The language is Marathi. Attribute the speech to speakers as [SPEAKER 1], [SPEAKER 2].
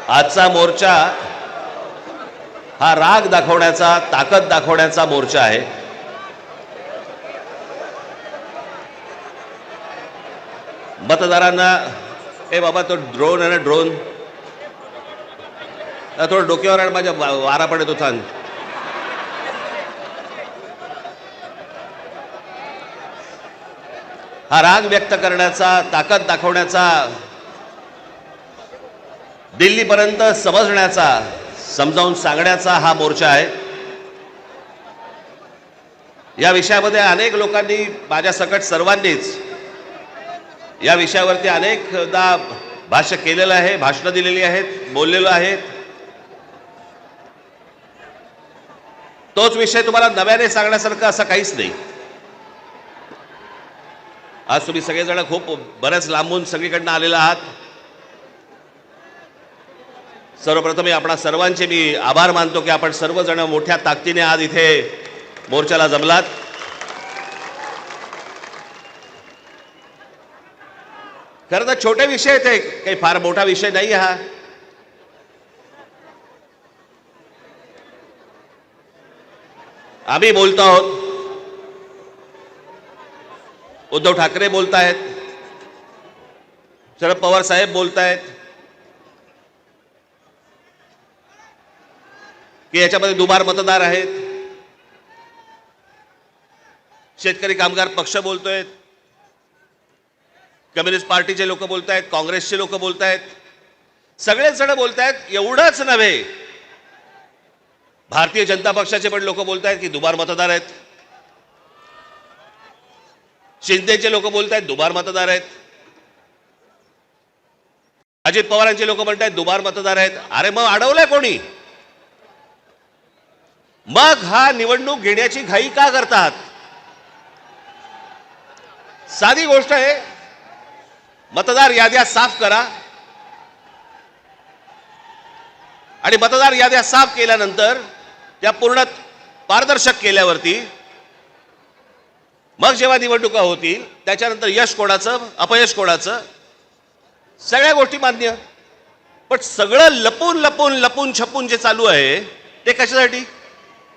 [SPEAKER 1] आजचा मोर्चा हा राग दाखवण्याचा, ताकद दाखवण्याचा मोर्चा आहे। मतदारांना ए बाबा तो ड्रोन आहे ना, ड्रोन थोडं डोक्यावर आण, माझ्या वारा पडत होता। हा राग व्यक्त करण्याचा, ताकद दाखवण्याचा, दिल्लीपर्यंत समजण्याचा, समजावून सांगण्याचा हा मोर्चा आहे। या विषयामध्ये अनेक लोकांनी, माझ्या सकट सर्वांनीच या विषयावरती अनेकदा भाष्य केलेलं आहे, भाषणं दिलेली आहेत, बोललेलो आहेत। तोच विषय तुम्हाला नव्याने सांगण्यासारखं असं काहीच नाही। आज तुम्ही सगळेजण खूप बऱ्याच लांबून सगळीकडनं आलेला आहात। सर्वप्रथम आपणा सर्वांचे मी आभार मानतो की आपण सर्वजण मोठ्या ताकदीने आज इथे मोर्चाला जमलात। खरं तर छोटे विषय आहेत, काही फार मोठा विषय नाही हा। आम्ही बोलतो आहोत, उद्धव ठाकरे बोलतायत, शरद पवार साहेब बोलतायत की याच्यामध्ये दुबार मतदार आहेत। शेतकरी कामगार पक्ष बोलतोय, कम्युनिस्ट पार्टीचे लोक बोलतायत, काँग्रेसचे लोक बोलतायत, सगळेच जण बोलतायत। एवढंच नव्हे, भारतीय जनता पक्षाचे पण लोक बोलतायत की दुबार मतदार आहेत। शिंदेचे लोक बोलतायत दुबार मतदार आहेत। अजित पवारांचे लोक म्हणतायत दुबार मतदार आहेत। अरे मग अडवलंय कोणी? मग हा निवडणूक घेण्याची घाई का करतात? साधी गोष्ट आहे, मतदार याद्या साफ करा आणि मतदार याद्या साफ केल्यानंतर त्या पूर्ण पारदर्शक केल्यावरती मग जेव्हा निवडणुका होतील त्याच्यानंतर यश कोणाचं, अपयश कोणाचं, सगळ्या गोष्टी मान्य। पण सगळं लपून लपून छपून जे चालू आहे ते कशासाठी?